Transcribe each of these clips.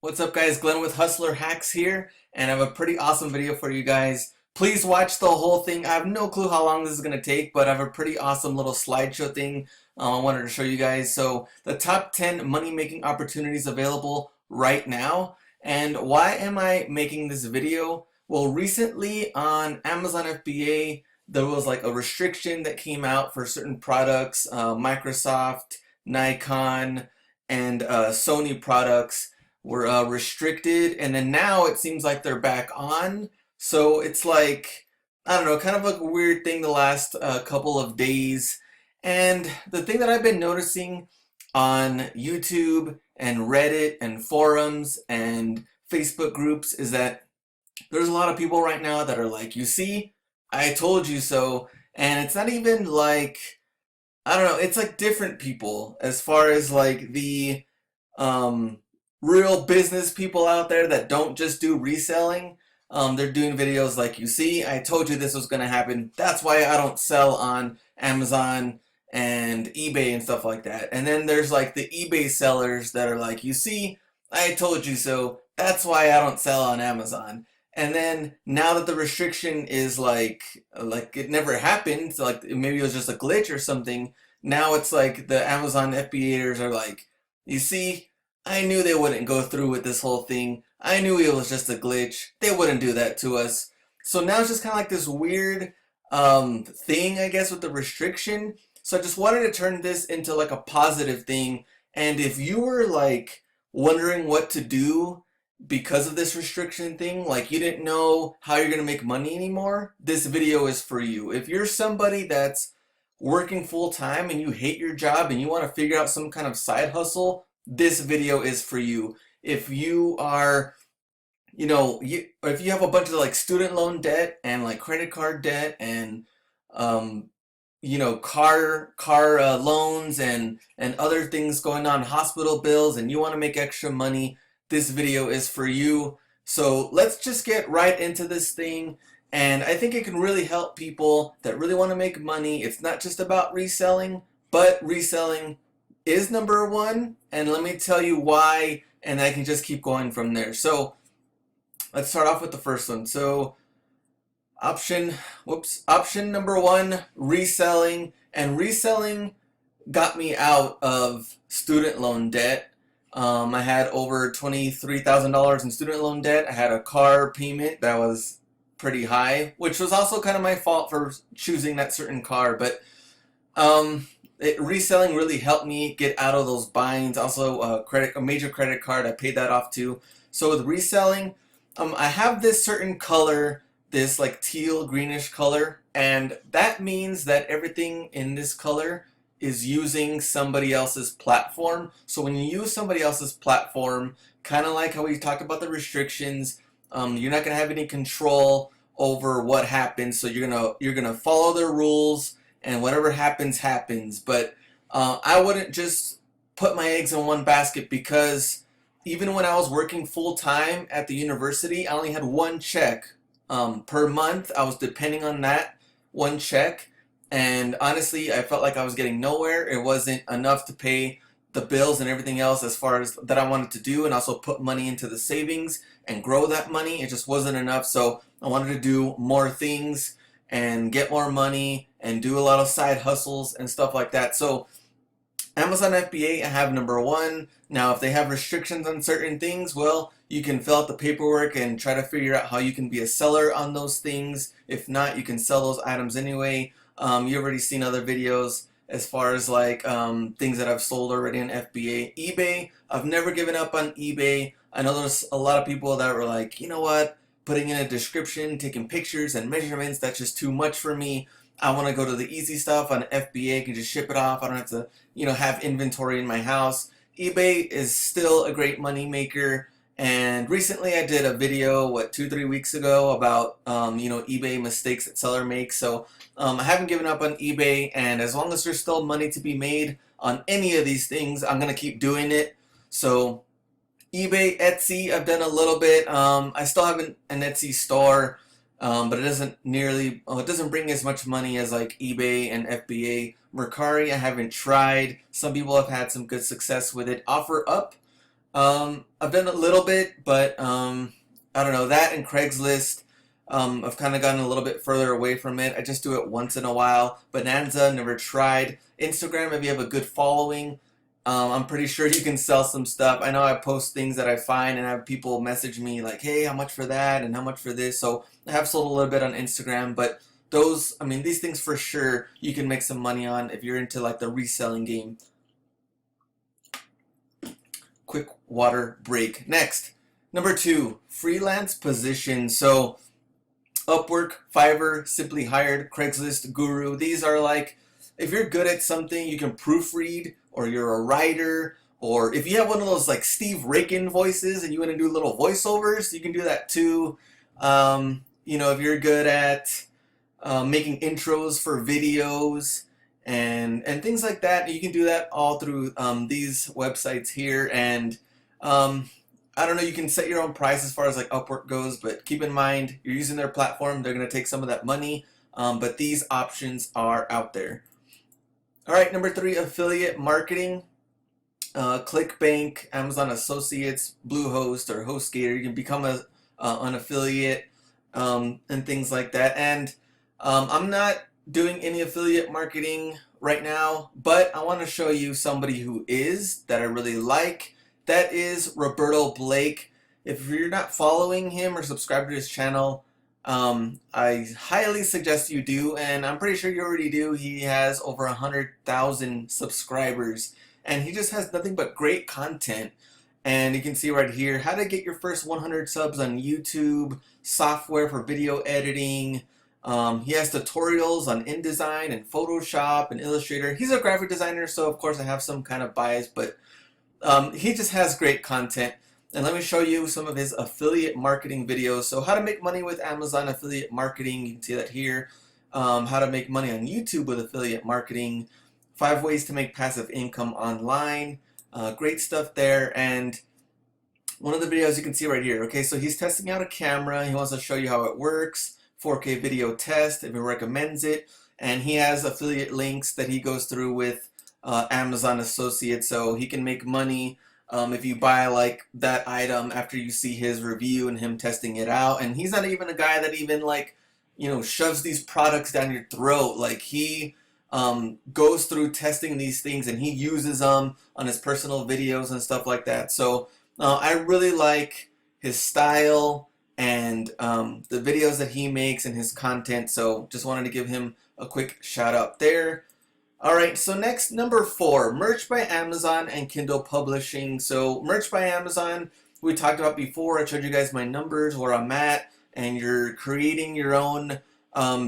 What's up guys, Glenn with Hustler Hacks here, and I have a pretty awesome video for you guys. Please watch the whole thing. I have no clue how long this is going to take, but I have a pretty awesome little slideshow thing I wanted to show you guys. So the top 10 money-making opportunities available right now. And why am I making this video? Well, recently on Amazon FBA, there was like a restriction that came out for certain products, Microsoft, Nikon, and Sony products were restricted, and then now it seems like they're back on. So it's like, I don't know, kind of like a weird thing the last couple of days. And the thing that I've been noticing on YouTube and Reddit and forums and Facebook groups is that there's a lot of people right now that are like, you see, I told you so. And it's not even like, I don't know, it's like different people as far as like the um, real business people out there that don't just do reselling. They're doing videos like, you see, I told you this was going to happen. That's why I don't sell on Amazon and eBay and stuff like that. And then there's like the eBay sellers that are like, you see, I told you so. That's why I don't sell on Amazon. And then now that the restriction is like it never happened, so like maybe it was just a glitch or something. Now it's like the Amazon FBAers are like, you see, I knew they wouldn't go through with this whole thing. I knew it was just a glitch. They wouldn't do that to us. So now it's just kind of like this weird thing, I guess, with the restriction. So I just wanted to turn this into like a positive thing. And if you were like wondering what to do because of this restriction thing, like you didn't know how you're going to make money anymore, this video is for you. If you're somebody that's working full time and you hate your job and you want to figure out some kind of side hustle, this video is for you. If you are, if you have a bunch of like student loan debt and like credit card debt and um, car loans and other things going on, hospital bills, and you want to make extra money, this video is for you. So let's just get right into this thing. And I think it can really help people that really want to make money. It's not just about reselling, but reselling is number one. And let me tell you why, and I can just keep going from there. So let's start off with the first one. So option number one, reselling. And reselling got me out of student loan debt. I had over $23,000 in student loan debt. I had a car payment that was pretty high, which was also kind of my fault for choosing that certain car. But reselling really helped me get out of those binds. Also, a major credit card, I paid that off too. So with reselling, I have this certain color, this like teal greenish color, and that means that everything in this color is using somebody else's platform. So when you use somebody else's platform, kind of like how we talked about the restrictions, you're not gonna have any control over what happens. So you're gonna follow their rules, and whatever happens happens. But I wouldn't just put my eggs in one basket, because even when I was working full time at the university, I only had one check per month. I was depending on that one check. And honestly, I felt like I was getting nowhere. It wasn't enough to pay the bills and everything else as far as that I wanted to do, and also put money into the savings and grow that money. It just wasn't enough. So I wanted to do more things and get more money and do a lot of side hustles and stuff like that. So Amazon FBA, I have number one. Now, if they have restrictions on certain things, well, you can fill out the paperwork and try to figure out how you can be a seller on those things. If not, you can sell those items anyway. You've already seen other videos as far as like things that I've sold already on FBA. eBay, I've never given up on eBay. I know there's a lot of people that were like, you know what, putting in a description, taking pictures and measurements, that's just too much for me. I want to go to the easy stuff on FBA, I can just ship it off. I don't have to, have inventory in my house. eBay is still a great money maker. And recently I did a video, 2-3 weeks ago, about, eBay mistakes that seller makes. So I haven't given up on eBay, and as long as there's still money to be made on any of these things, I'm going to keep doing it. So eBay, Etsy, I've done a little bit. I still have an Etsy store, but it doesn't bring as much money as like eBay and FBA. Mercari, I haven't tried. Some people have had some good success with it. OfferUp, I've done a little bit, but I don't know, that and Craigslist. I've kind of gotten a little bit further away from it. I just do it once in a while. Bonanza, never tried. Instagram, if you have a good following, I'm pretty sure you can sell some stuff. I know I post things that I find and I have people message me like, hey, how much for that and how much for this? So I have sold a little bit on Instagram, but those, I mean, these things for sure you can make some money on if you're into like the reselling game. Quick water break. Next, number 2, freelance position. So Upwork, Fiverr, Simply Hired, Craigslist, Guru. These are like, if you're good at something, you can proofread, or you're a writer, or if you have one of those like Steve Ricken voices and you want to do little voiceovers, you can do that too. You know, if you're good at making intros for videos and things like that, you can do that all through these websites here. And I don't know, you can set your own price as far as like Upwork goes, but keep in mind you're using their platform, they're going to take some of that money, but these options are out there. All right, number 3, affiliate marketing. ClickBank, Amazon Associates, BLUEHOST, or HostGator. You can become an affiliate and things like that. And I'm not doing any affiliate marketing right now, but I want to show you somebody who is, that I really like. That is Roberto Blake. If you're not following him or subscribed to his channel, I highly suggest you do, and I'm pretty sure you already do. He has over 100,000 subscribers, and he just has nothing but great content. And you can see right here how to get your first 100 subs on YouTube, software for video editing. He has tutorials on InDesign and Photoshop and Illustrator. He's a graphic designer, so of course I have some kind of bias, but he just has great content. And let me show you some of his affiliate marketing videos. So how to make money with Amazon affiliate marketing, you can see that here. How to make money on YouTube with affiliate marketing. 5 ways to make passive income online. Great stuff there. And one of the videos you can see right here. Okay, so he's testing out a camera. He wants to show you how it works. 4K video test, if he recommends it. And he has affiliate links that he goes through with Amazon Associates, so he can make money if you buy like that item after you see his review and him testing it out. And he's not even a guy that even like, you know, shoves these products down your throat. Like he goes through testing these things and he uses them on his personal videos and stuff like that. So I really like his style and the videos that he makes and his content. So just wanted to give him a quick shout out there. Alright, so next, number 4, merch by Amazon and Kindle publishing. So merch by Amazon, we talked about before. I showed you guys my numbers, where I'm at, and you're creating your own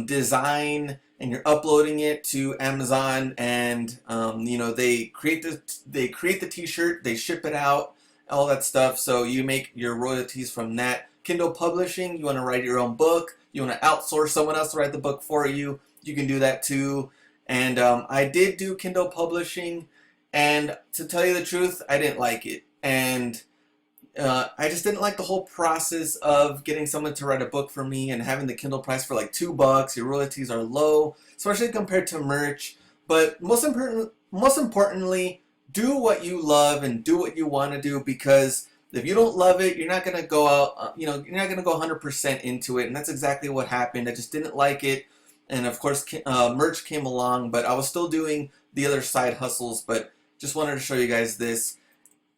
design and you're uploading it to Amazon, and you know, they create the t-shirt, they ship it out, all that stuff, so you make your royalties from that. Kindle publishing, you want to write your own book, you want to outsource someone else to write the book for you, you can do that too. And I did do Kindle publishing, and to tell you the truth, I didn't like it. And I just didn't like the whole process of getting someone to write a book for me and having the Kindle price for like $2. Your royalties are low, especially compared to merch. But most importantly, do what you love and do what you want to do, because if you don't love it, you're not gonna go out. You know, you're not gonna go 100% into it, and that's exactly what happened. I just didn't like it. And of course, merch came along, but I was still doing the other side hustles, but just wanted to show you guys this.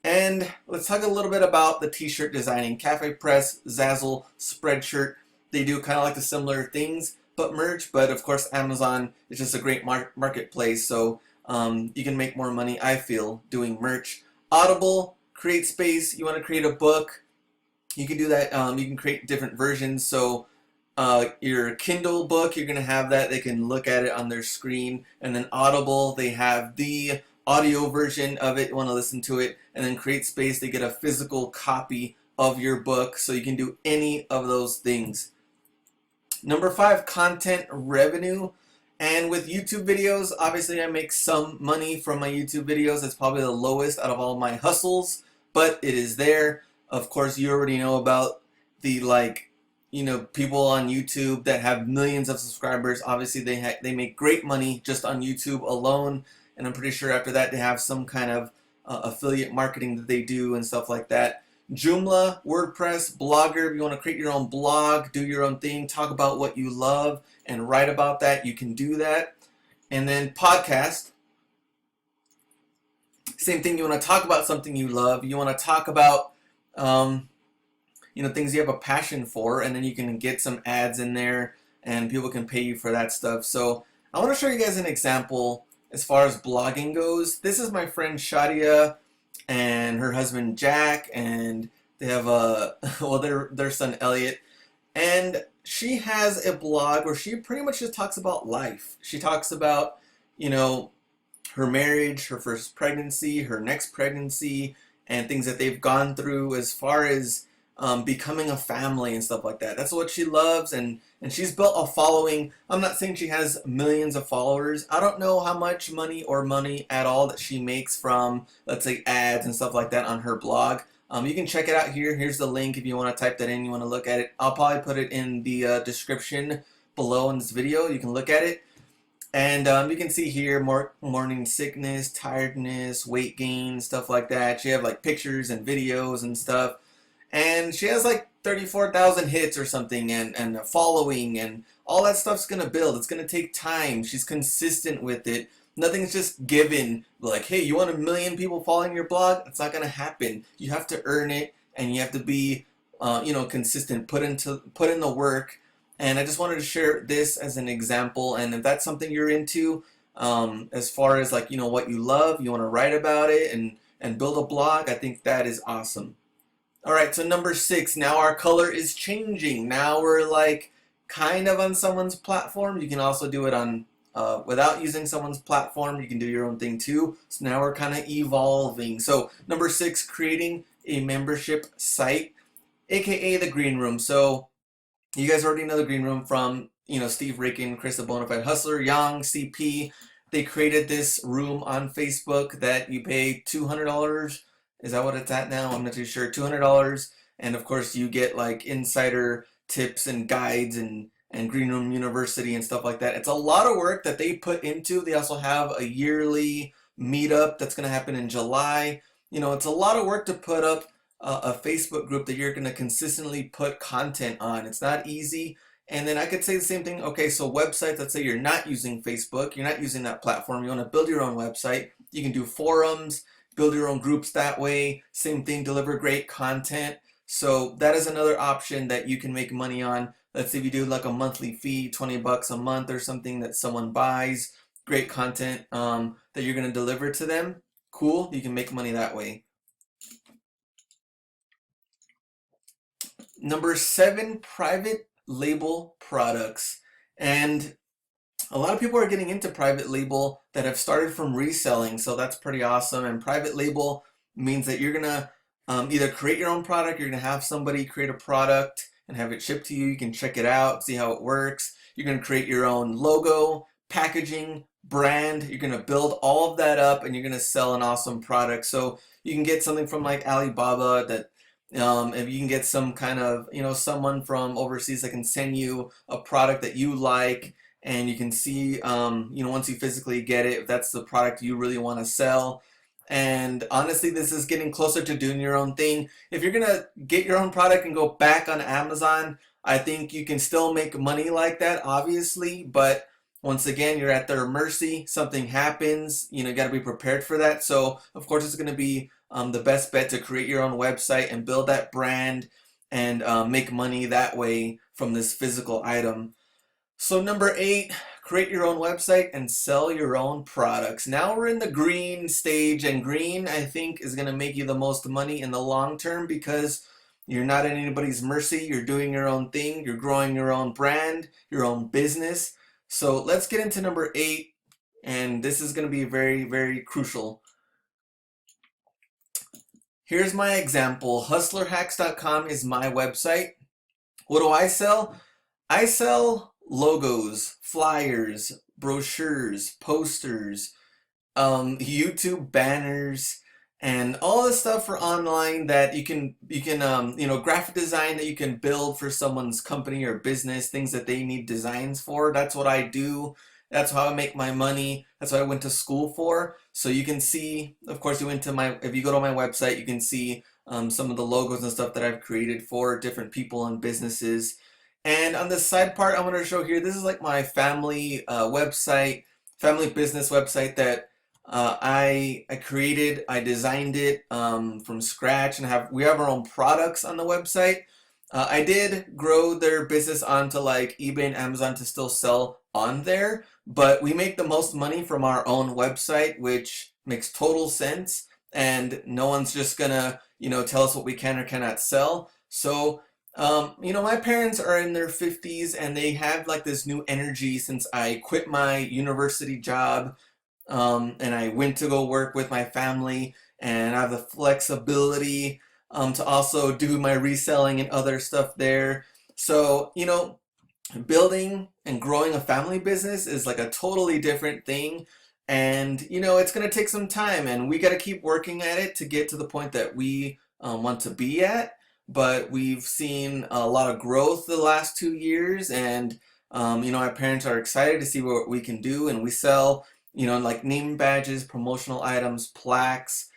And let's talk a little bit about the t-shirt designing. Cafe Press, ZAZZLE, Spreadshirt, they do kind of like the similar things, but merch. But of course, Amazon is just a great marketplace, so you can make more money, I feel, doing merch. Audible, CreateSpace, you want to create a book, you can do that. You can create different versions, so your Kindle book, you're going to have that. They can look at it on their screen. And then Audible, they have the audio version of it. You want to listen to it. And then CreateSpace, they get a physical copy of your book. So you can do any of those things. Number 5, content revenue. And with YouTube videos, obviously I make some money from my YouTube videos. It's probably the lowest out of all my hustles, but it is there. Of course, you already know about the people on YouTube that have millions of subscribers. Obviously, they make great money just on YouTube alone, and I'm pretty sure after that they have some kind of affiliate marketing that they do and stuff like that. Joomla, WordPress, Blogger, if you want to create your own blog, do your own thing, talk about what you love and write about that, you can do that. And then podcast, same thing, you want to talk about something you love, you want to talk about things you have a passion for, and then you can get some ads in there and people can pay you for that stuff. So I want to show you guys an example as far as blogging goes. This is my friend Shadia and her husband Jack, and they have their son Elliot, and she has a blog where she pretty much just talks about life. She talks about, her marriage, her first pregnancy, her next pregnancy, and things that they've gone through as far as becoming a family and stuff like that. That's what she loves, and she's built a following. I'm not saying she has millions of followers. I don't know how much money or money at all that she makes from, let's say, ads and stuff like that on her blog. You can check it out here. Here's the link if you want to type that in, you want to look at it. I'll probably put it in the description below in this video. You can look at it. And you can see here morning sickness, tiredness, weight gain, stuff like that. She have like pictures and videos and stuff. And she has like 34,000 hits or something, and a following, and all that stuff's gonna build. It's gonna take time. She's consistent with it. Nothing's just given, like, hey, you want 1 million people following your blog? It's not gonna happen. You have to earn it, and you have to be consistent, put in the work. And I just wanted to share this as an example. And if that's something you're into, as far as like, what you love, you want to write about it and build a blog, I think that is awesome. All right, so number 6, now our color is changing. Now we're like kind of on someone's platform. You can also do it on without using someone's platform. You can do your own thing too. So now we're kind of evolving. So number 6, creating a membership site, aka the green room. So you guys already know the green room from Steve Ricken, Chris the Bonafide Hustler, Yang, CP. They created this room on Facebook that you pay $200. Is that what it's at now? I'm not too sure. $200, and of course you get like insider tips and guides and Green Room University and stuff like that. It's a lot of work that they put into. They also have a yearly meetup that's going to happen in July. It's a lot of work to put up a Facebook group that you're going to consistently put content on. It's not easy. And then I could say the same thing. Okay, so websites, let's say you're not using Facebook, you're not using that platform, you want to build your own website. You can do forums, build your own groups that way. Same thing, deliver great content. So that is another option that you can make money on. Let's say if you do like a monthly fee, 20 bucks a month or something that someone buys, great content that you're going to deliver to them. Cool, you can make money that way. Number 7, private label products. And a lot of people are getting into private label that have started from reselling, so that's pretty awesome. And private label means that you're gonna either create your own product, you're gonna have somebody create a product and have it shipped to you. You can check it out, see how it works. You're gonna create your own logo, packaging, brand. You're gonna build all of that up, and you're gonna sell an awesome product. So you can get something from like Alibaba that if you can get some kind of, someone from overseas that can send you a product that you like, and you can see, once you physically get it, if that's the product you really want to sell. And honestly, this is getting closer to doing your own thing. If you're going to get your own product and go back on Amazon, I think you can still make money like that, obviously, but once again, you're at their mercy. Something happens, you got to be prepared for that. So, of course, it's going to be the best bet to create your own website and build that brand and make money that way from this physical item. So number 8, create your own website and sell your own products. Now we're in the green stage, and green, I think, is going to make you the most money in the long term because you're not at anybody's mercy. You're doing your own thing. You're growing your own brand, your own business. So let's get into number 8, and this is going to be very, very crucial. Here's my example. Hustlerhacks.com is my website. What do I sell? I sell logos, flyers, brochures, posters, YouTube banners, and all the stuff for online that you can graphic design that you can build for someone's company or business, things that they need designs for. That's what I do. That's how I make my money. That's what I went to school for. So you can see, of course, if you go to my website, you can see some of the logos and stuff that I've created for different people and businesses. And on the side part, I'm going to show here, this is like my family website, family business website that I created. I designed it from scratch, and we have our own products on the website. I did grow their business onto like eBay and Amazon to still sell on there, but we make the most money from our own website, which makes total sense. And no one's just gonna, tell us what we can or cannot sell. So, my parents are in their 50s and they have like this new energy since I quit my university job, and I went to go work with my family, and I have the flexibility to also do my reselling and other stuff there. So, building and growing a family business is like a totally different thing. And, it's going to take some time, and we got to keep working at it to get to the point that we want to be at. But we've seen a lot of growth the last 2 years, and, our parents are excited to see what we can do. And we sell, like name badges, promotional items, plaques,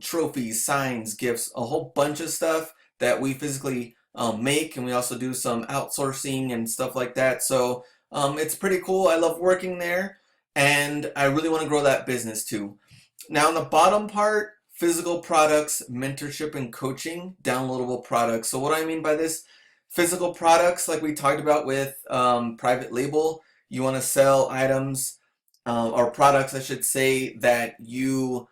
trophies, signs, gifts, a whole bunch of stuff that we physically make, and we also do some outsourcing and stuff like that. So it's pretty cool. I love working there, and I really want to grow that business too. Now, on the bottom part, physical products, mentorship and coaching, downloadable products. So what do I mean by this? Physical products, like we talked about with private label, you want to sell items or products, I should say, that you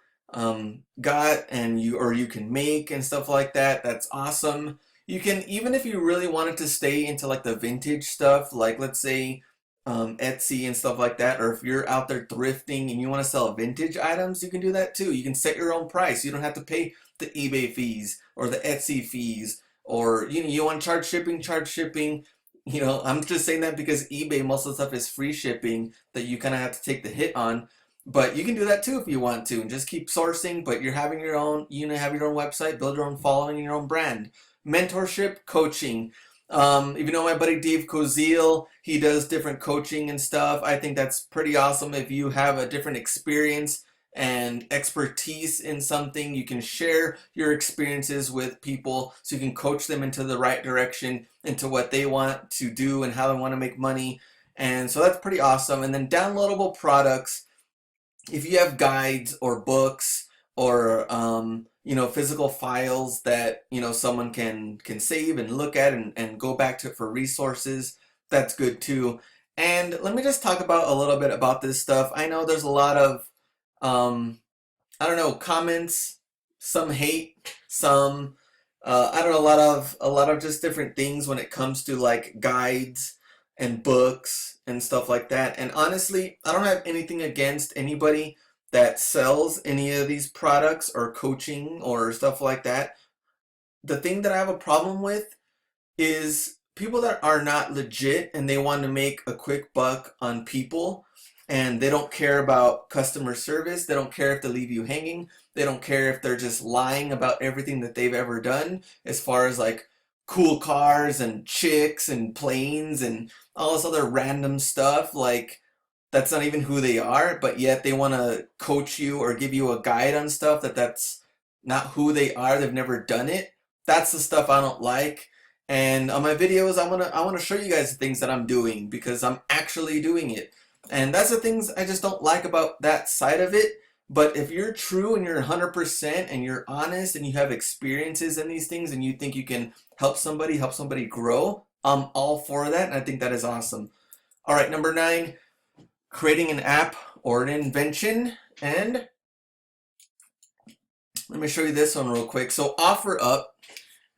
got and you can make and stuff like that. That's awesome. You can, even if you really wanted to stay into like the vintage stuff, like let's say Etsy and stuff like that, or if you're out there thrifting and you want to sell vintage items, you can do that too. You can set your own price. You don't have to pay the eBay fees or the Etsy fees, or you want to charge shipping, charge shipping. I'm just saying that because eBay, most of the stuff is free shipping that you kind of have to take the hit on. But you can do that too if you want to, and just keep sourcing. But you're having your own, have your own website, build your own following and your own brand. Mentorship, coaching. If you know my buddy Dave Koziel, he does different coaching and stuff. I think that's pretty awesome. If you have a different experience and expertise in something, you can share your experiences with people so you can coach them into the right direction, into what they want to do and how they want to make money. And so that's pretty awesome. And then downloadable products. If you have guides or books or physical files that someone can save and look at and go back to for resources, that's good too. And let me just talk about a little bit about this stuff. I know there's a lot of I don't know, comments, some hate, some I don't know, a lot of just different things when it comes to like guides and books and stuff like that. And honestly, I don't have anything against anybody that sells any of these products or coaching or stuff like that. The thing that I have a problem with is people that are not legit and they want to make a quick buck on people, and they don't care about customer service. They don't care if they leave you hanging. They don't care if they're just lying about everything that they've ever done as far as like cool cars and chicks and planes and all this other random stuff. Like, that's not even who they are, but yet they want to coach you or give you a guide on stuff that's not who they are. They've never done it. That's the stuff I don't like. And on my videos, I want to show you guys the things that I'm doing because I'm actually doing it. And that's the things I just don't like about that side of it. But if you're true and you're 100% and you're honest and you have experiences in these things and you think you can help somebody grow, I'm all for that, and I think that is awesome. All right, number 9, creating an app or an invention. And let me show you this one real quick. So OfferUp,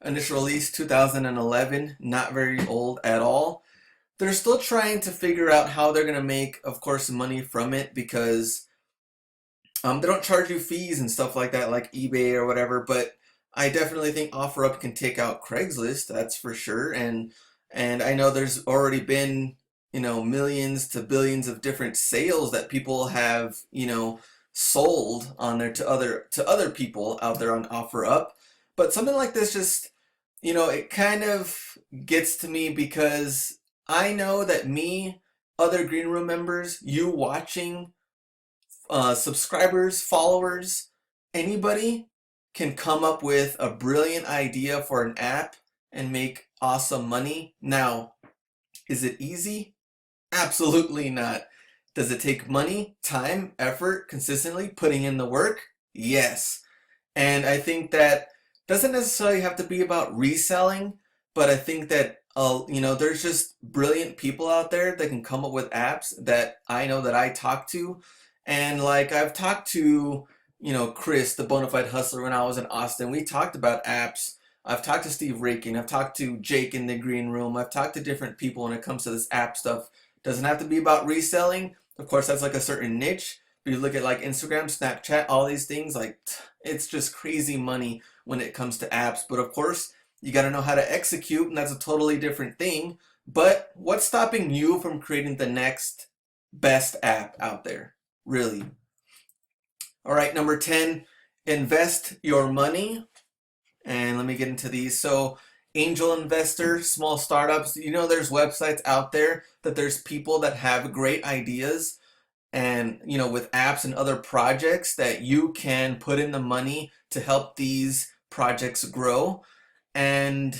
initial release 2011, not very old at all. They're still trying to figure out how they're going to make, of course, money from it because they don't charge you fees and stuff like that, like eBay or whatever. But I definitely think OfferUp can take out Craigslist, that's for sure. And I know there's already been, millions to billions of different sales that people have, sold on there to other people out there on OfferUp. But something like this just, it kind of gets to me because I know that me, other green room members, you watching, subscribers, followers, anybody can come up with a brilliant idea for an app and make awesome money. Now, is it easy? Absolutely not. Does it take money, time, effort, consistently putting in the work? Yes. And I think that doesn't necessarily have to be about reselling, but I think that there's just brilliant people out there that can come up with apps that I know that I talk to. And like I've talked to, Chris, the bona fide hustler when I was in Austin. We talked about apps. I've talked to Steve Rakin. I've talked to Jake in the green room. I've talked to different people when it comes to this app stuff. Doesn't have to be about reselling. Of course, that's like a certain niche. But you look at like Instagram, Snapchat, all these things, like it's just crazy money when it comes to apps. But of course, you got to know how to execute, and that's a totally different thing. But what's stopping you from creating the next best app out there? Really? All right, number 10, invest your money. And let me get into these. So angel investor, small startups, there's websites out there that there's people that have great ideas and with apps and other projects that you can put in the money to help these projects grow. And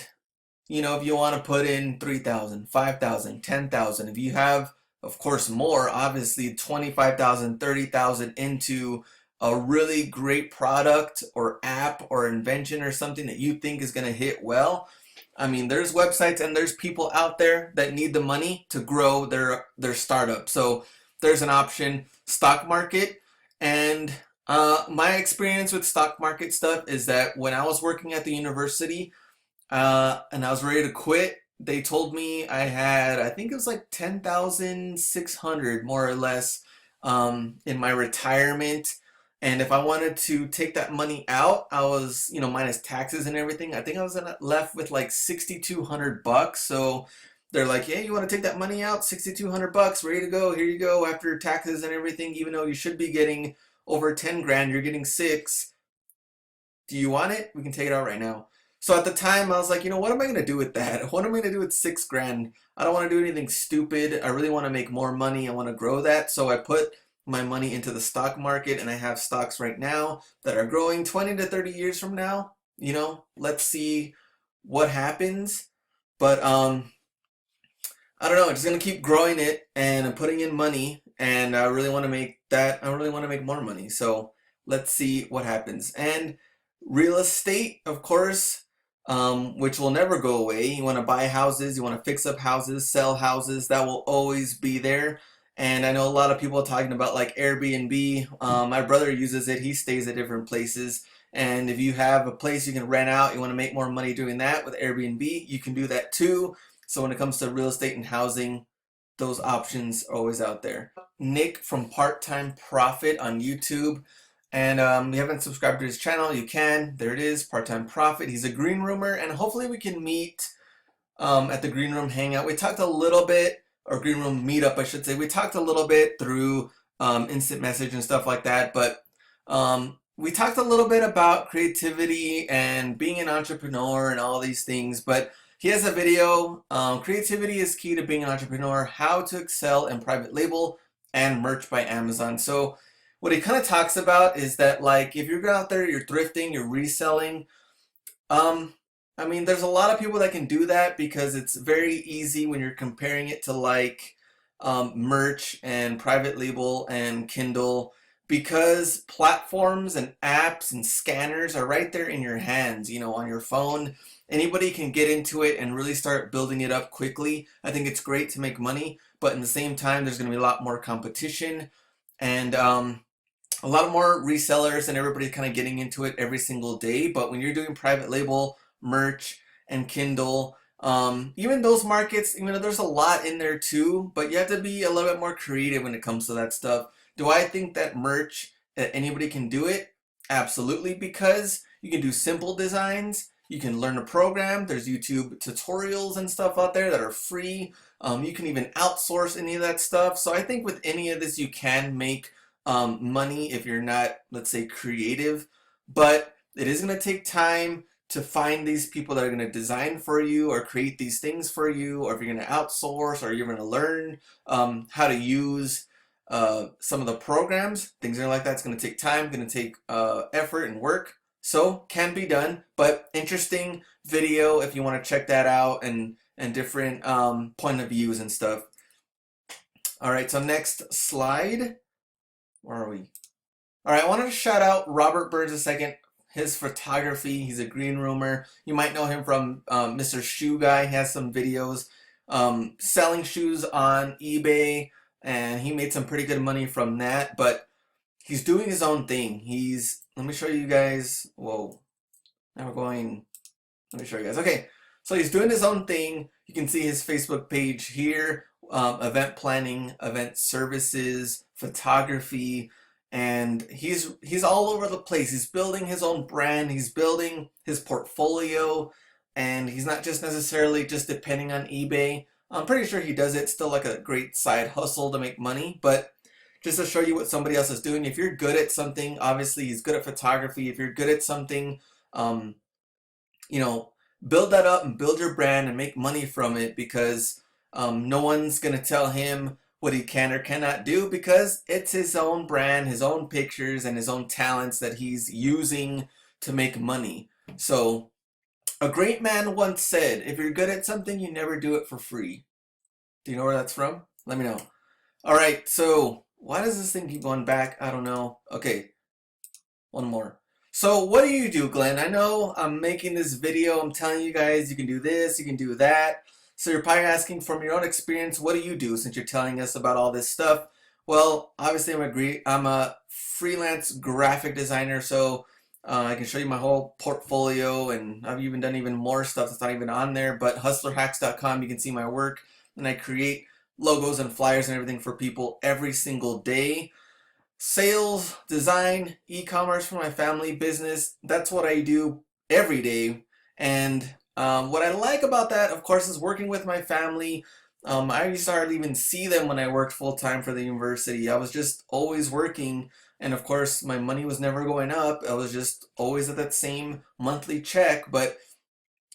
if you want to put in 3,000, 5,000, 10,000, if you have of course more, obviously 25,000, 30,000 into a really great product or app or invention or something that you think is going to hit well. I mean, there's websites and there's people out there that need the money to grow their startup. So there's an option, stock market. And my experience with stock market stuff is that when I was working at the university and I was ready to quit, they told me I had, I think it was like 10,600 more or less in my retirement. And if I wanted to take that money out, I was, minus taxes and everything, I think I was left with like 6,200 bucks. So they're like, hey, you want to take that money out? 6,200 bucks, ready to go. Here you go after taxes and everything. Even though you should be getting over 10 grand, you're getting 6. Do you want it? We can take it out right now. So at the time I was like, what am I going to do with that? What am I going to do with 6 grand? I don't want to do anything stupid. I really want to make more money. I want to grow that. So I put my money into the stock market, and I have stocks right now that are growing 20 to 30 years from now. Let's see what happens. But I don't know, I'm just gonna keep growing it and I'm putting in money, and I really want to make that. I really want to make more money. So let's see what happens. And real estate, of course, which will never go away. You want to buy houses, you want to fix up houses, sell houses. That will always be there. And I know a lot of people are talking about like Airbnb. My brother uses it. He stays at different places. And if you have a place you can rent out, you want to make more money doing that with Airbnb, you can do that too. So when it comes to real estate and housing, those options are always out there. Nick from Part-Time Profit on YouTube. And if you haven't subscribed to his channel, you can. There it is, Part-Time Profit. He's a green roomer, and hopefully we can meet at the green room hangout. We talked a little bit, or green room meetup, I should say. We talked a little bit through instant message and stuff like that, but we talked a little bit about creativity and being an entrepreneur and all these things, but he has a video, Creativity is Key to Being an Entrepreneur, How to Excel in Private Label and Merch by Amazon. So what he kind of talks about is that, like, if you're out there, you're thrifting, you're reselling, I mean, there's a lot of people that can do that because it's very easy when you're comparing it to like merch and private label and Kindle, because platforms and apps and scanners are right there in your hands, on your phone. Anybody can get into it and really start building it up quickly. I think it's great to make money, but in the same time, there's going to be a lot more competition and a lot more resellers, and everybody's kind of getting into it every single day. But when you're doing private label, merch, and Kindle, even those markets, there's a lot in there too, but you have to be a little bit more creative when it comes to that stuff. Do I think that merch, that anybody can do it? Absolutely, because you can do simple designs, you can learn a program, there's YouTube tutorials and stuff out there that are free. You can even outsource any of that stuff. So I think with any of this you can make money if you're not, let's say, creative, but it is going to take time to find these people that are going to design for you or create these things for you, or if you're going to outsource, or you're going to learn how to use some of the programs, things are like that. It's going to take time, going to take effort and work. So can be done, but interesting video if you want to check that out, and different point of views and stuff. All right, so next slide. Where are we? All right, I wanted to shout out Robert Burns a second. His photography, he's a green roomer. You might know him from Mr. Shoe Guy. He has some videos selling shoes on eBay, and he made some pretty good money from that, but he's doing his own thing. Let me show you guys. Whoa, now we're going, let me show you guys. Okay, so he's doing his own thing. You can see his Facebook page here, event planning, event services, photography, and he's all over the place. He's building his own brand, he's building his portfolio, and he's not just necessarily just depending on eBay. I'm pretty sure he does it still like a great side hustle to make money, but just to show you what somebody else is doing. If you're good at something, obviously he's good at photography. If you're good at something, you know, build that up and build your brand and make money from it, because no one's gonna tell him what he can or cannot do, because it's his own brand, his own pictures, and his own talents that he's using to make money. So a great man once said, if you're good at something, you never do it for free. Do you know where that's from? Let me know. All right, so why does this thing keep going back? I don't know. Okay, one more. So what do you do, Glenn? I know I'm making this video, I'm telling you guys you can do this, you can do that. So you're probably asking, from your own experience, what do you do since you're telling us about all this stuff? Well, obviously I'm a freelance graphic designer, so I can show you my whole portfolio, and I've even done even more stuff that's not even on there, but hustlerhacks.com, you can see my work, and I create logos and flyers and everything for people every single day. Sales, design, e-commerce for my family business, that's what I do every day. And what I like about that, of course, is working with my family. I used to hardly even see them when I worked full-time for the university. I was just always working, and of course my money was never going up. I was just always at that same monthly check. But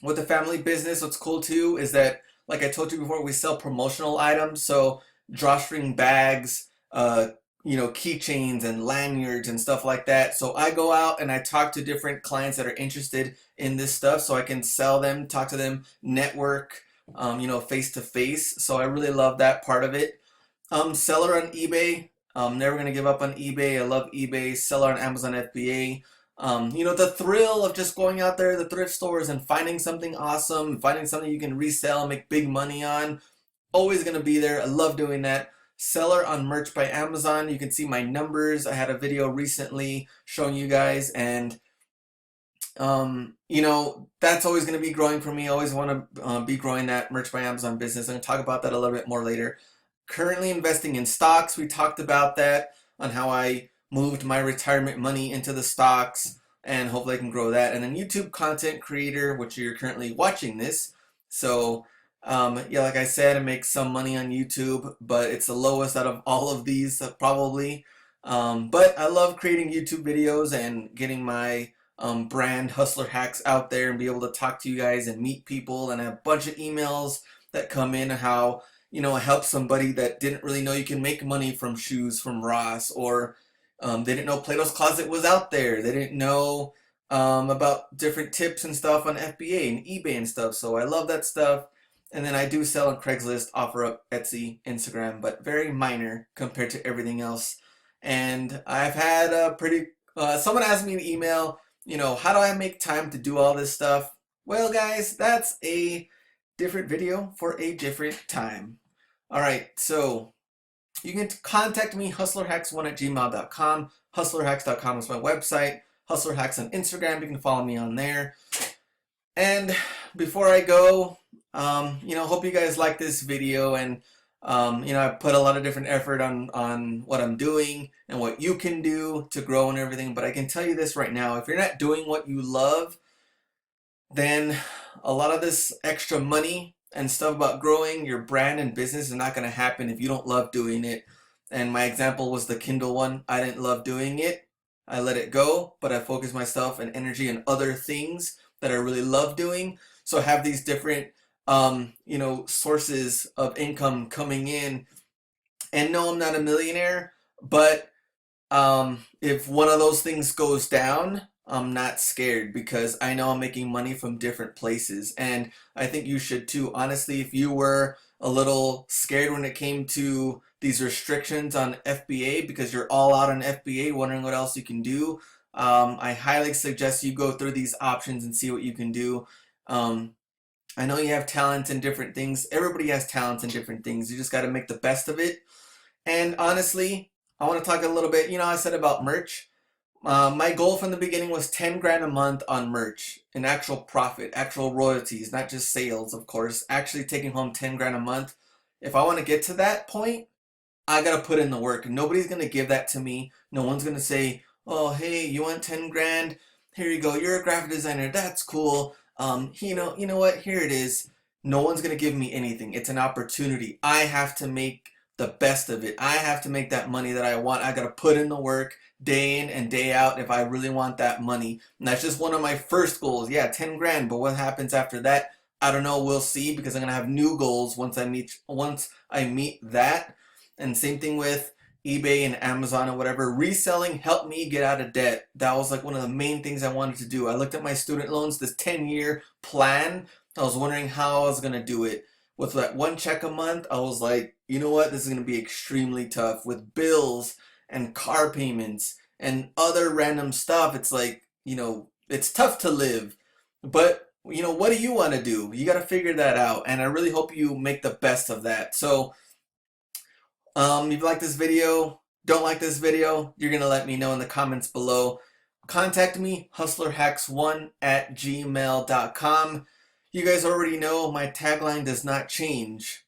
with the family business, what's cool too is that, like I told you before, we sell promotional items, so drawstring bags, you know, keychains and lanyards and stuff like that. So I go out and I talk to different clients that are interested in this stuff, so I can sell them, talk to them, network, you know, face to face. So I really love that part of it. Seller on eBay. I'm never gonna give up on eBay. I love eBay. Seller on Amazon FBA. You know, the thrill of just going out there, the thrift stores, and finding something awesome, finding something you can resell, make big money on, always gonna be there. I love doing that. Seller on merch by Amazon. You can see my numbers. I had a video recently showing you guys, and you know, that's always going to be growing for me. I always want to be growing that merch by Amazon business. I'm going to talk about that a little bit more later. Currently investing in stocks. We talked about that, on how I moved my retirement money into the stocks, and hopefully I can grow that. And then YouTube content creator, which you're currently watching this. So yeah, like I said, I make some money on YouTube, but it's the lowest out of all of these probably. But I love creating YouTube videos and getting my brand Hustler Hacks out there, and be able to talk to you guys and meet people, and I have a bunch of emails that come in how, you know, I help somebody that didn't really know you can make money from shoes from Ross, or they didn't know Plato's Closet was out there. They didn't know about different tips and stuff on FBA and eBay and stuff. So I love that stuff. And then I do sell on Craigslist, OfferUp, Etsy, Instagram, but very minor compared to everything else. And I've had a pretty, someone asked me in email, you know, how do I make time to do all this stuff? Well, guys, that's a different video for a different time. All right, so you can contact me, hustlerhacks1@gmail.com. Hustlerhacks.com is my website. Hustlerhacks on Instagram, you can follow me on there. And before I go, you know, hope you guys like this video, and you know, I put a lot of different effort on what I'm doing and what you can do to grow and everything. But I can tell you this right now, if you're not doing what you love, then a lot of this extra money and stuff about growing your brand and business is not going to happen if you don't love doing it. And my example was the Kindle one. I didn't love doing it. I let it go, but I focused myself and energy on other things that I really love doing. So I have these different you know, sources of income coming in, And no, I'm not a millionaire, but if one of those things goes down, I'm not scared because I know I'm making money from different places. And I think you should too. Honestly, if you were a little scared when it came to these restrictions on FBA because you're all out on FBA, wondering what else you can do, I highly suggest you go through these options and see what you can do. Um, I know you have talents in different things. Everybody has talents in different things. You just got to make the best of it. And honestly, I want to talk a little bit, I said about merch. My goal from the beginning was 10 grand a month on merch, an actual profit, actual royalties, not just sales, of course, actually taking home 10 grand a month. If I want to get to that point, I got to put in the work. Nobody's going to give that to me. No one's going to say, oh, hey, you want 10 grand? Here you go. You're a graphic designer. That's cool. You know what? Here it is. No one's going to give me anything. It's an opportunity. I have to make the best of it. I have to make that money that I want. I got to put in the work day in and day out if I really want that money. And that's just one of my first goals. Yeah, 10 grand. But what happens after that? I don't know. We'll see because I'm going to have new goals once I meet that. And same thing with eBay and Amazon or whatever. Reselling helped me get out of debt. That was like one of the main things I wanted to do. I looked at my student loans, this 10-year plan. I was wondering how I was going to do it. With that one check a month, I was like, you know what? This is going to be extremely tough with bills and car payments and other random stuff. It's like, it's tough to live. But, what do you want to do? You got to figure that out. And I really hope you make the best of that. So, if you like this video, don't like this video, you're going to let me know in the comments below. Contact me, hustlerhacks1@gmail.com. You guys already know my tagline does not change.